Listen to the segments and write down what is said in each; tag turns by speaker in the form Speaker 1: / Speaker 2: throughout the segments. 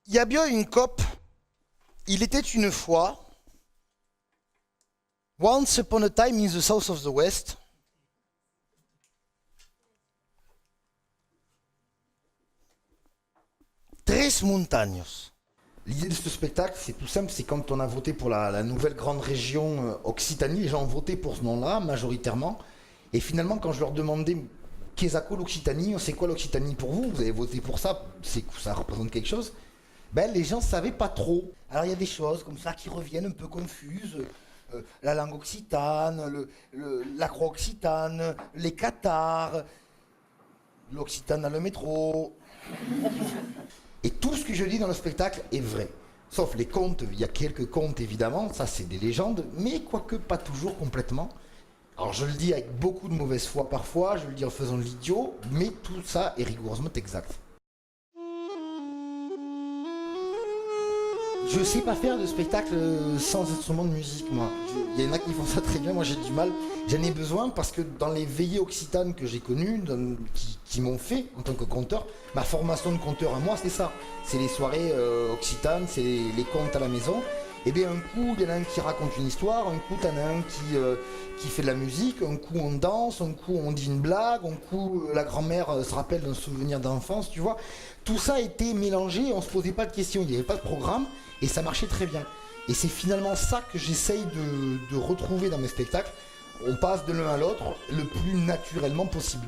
Speaker 1: Il y a bien une COP. Il était une fois, once upon a time in the south of the West, tres montañas. L'idée de ce spectacle, c'est tout simple, c'est quand on a voté pour la nouvelle grande région Occitanie, les gens ont voté pour ce nom-là, majoritairement. Et finalement, quand je leur demandais qu'est-ce que l'Occitanie, c'est quoi l'Occitanie pour vous? Vous avez voté pour ça, ça représente quelque chose? Ben, les gens ne savaient pas trop. Alors il y a des choses comme ça qui reviennent un peu confuses. La langue occitane, l'acro-occitane, les cathares, l'occitane dans le métro. Et tout ce que je dis dans le spectacle est vrai. Sauf les contes, il y a quelques contes évidemment, ça c'est des légendes, mais quoique pas toujours complètement. Alors je le dis avec beaucoup de mauvaise foi parfois, je le dis en faisant l'idiot, mais tout ça est rigoureusement exact. Je sais pas faire de spectacle sans instrument de musique, moi. Il y en a qui font ça très bien, moi j'ai du mal. J'en ai besoin parce que dans les veillées occitanes que j'ai connues, qui m'ont fait en tant que conteur, ma formation de conteur à moi c'est ça. C'est les soirées occitanes, c'est les contes à la maison. Et bien un coup, il y en a un qui raconte une histoire, un coup, t'en as un qui fait de la musique, un coup on danse, un coup on dit une blague, un coup la grand-mère se rappelle d'un souvenir d'enfance, tu vois. Tout ça a été mélangé, on se posait pas de questions, il n'y avait pas de programme, et ça marchait très bien. Et c'est finalement ça que j'essaye de retrouver dans mes spectacles. On passe de l'un à l'autre le plus naturellement possible.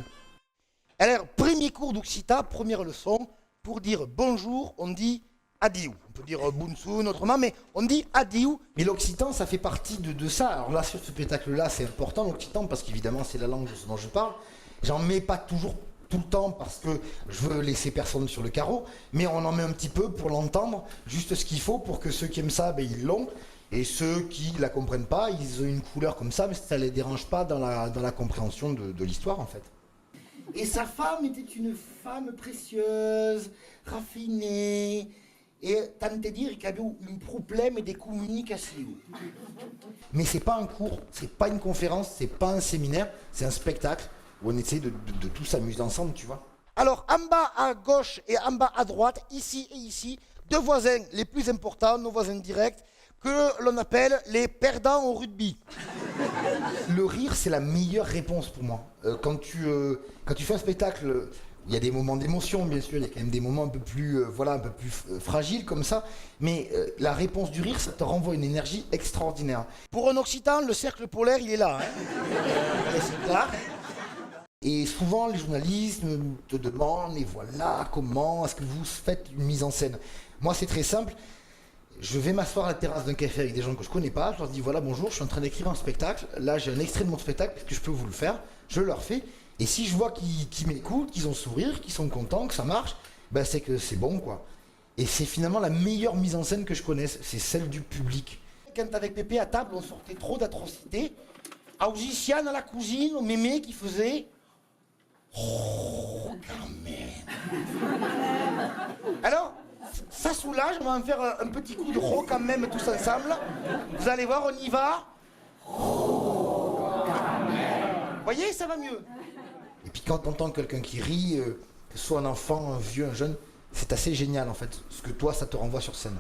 Speaker 1: Alors, premier cours d'Occitan, première leçon, pour dire bonjour, on dit adiou. On peut dire bunsun autrement, mais on dit adiou. Mais l'occitan, ça fait partie de ça. Alors là, sur ce spectacle-là, c'est important l'occitan, parce qu'évidemment, c'est la langue dont je parle. J'en mets pas toujours tout le temps parce que je veux laisser personne sur le carreau, mais on en met un petit peu pour l'entendre, juste ce qu'il faut pour que ceux qui aiment ça, ben, ils l'ont. Et ceux qui la comprennent pas, ils ont une couleur comme ça, mais ça les dérange pas dans la compréhension de l'histoire, en fait. Et sa femme était une femme précieuse, raffinée, et tant te dire qu'il y avait un problème de communication. Mais c'est pas un cours, c'est pas une conférence, c'est pas un séminaire, c'est un spectacle où on essaie de tous s'amuser ensemble, tu vois. Alors, en bas à gauche et en bas à droite, ici et ici, deux voisins les plus importants, nos voisins directs, que l'on appelle les perdants au rugby. Le rire, c'est la meilleure réponse pour moi. Quand tu fais un spectacle, il y a des moments d'émotion, bien sûr, il y a quand même des moments un peu plus, fragiles comme ça, mais la réponse du rire, ça te renvoie une énergie extraordinaire. Pour un Occitan, le cercle polaire, il est là. Hein. C'est clair. Et souvent, les journalistes te demandent, et voilà, comment est-ce que vous faites une mise en scène? Moi, c'est très simple. Je vais m'asseoir à la terrasse d'un café avec des gens que je connais pas, je leur dis voilà bonjour, je suis en train d'écrire un spectacle, là j'ai un extrait de mon spectacle, est-ce que je peux vous le faire? Je leur fais, et si je vois qu'ils m'écoutent, qu'ils ont sourire, qu'ils sont contents, que ça marche, ben c'est que c'est bon quoi. Et c'est finalement la meilleure mise en scène que je connaisse, c'est celle du public. Quand avec Pépé à table, on sortait trop d'atrocités, à Ougiciane, à la cousine, au mémé qui faisait... Oh, quand même. Alors ça soulage, on va en faire un petit coup de rock quand même tous ensemble. Vous allez voir, on y va. Vous voyez, ça va mieux. Et puis quand on entend quelqu'un qui rit, que ce soit un enfant, un vieux, un jeune, c'est assez génial en fait, ce que toi ça te renvoie sur scène.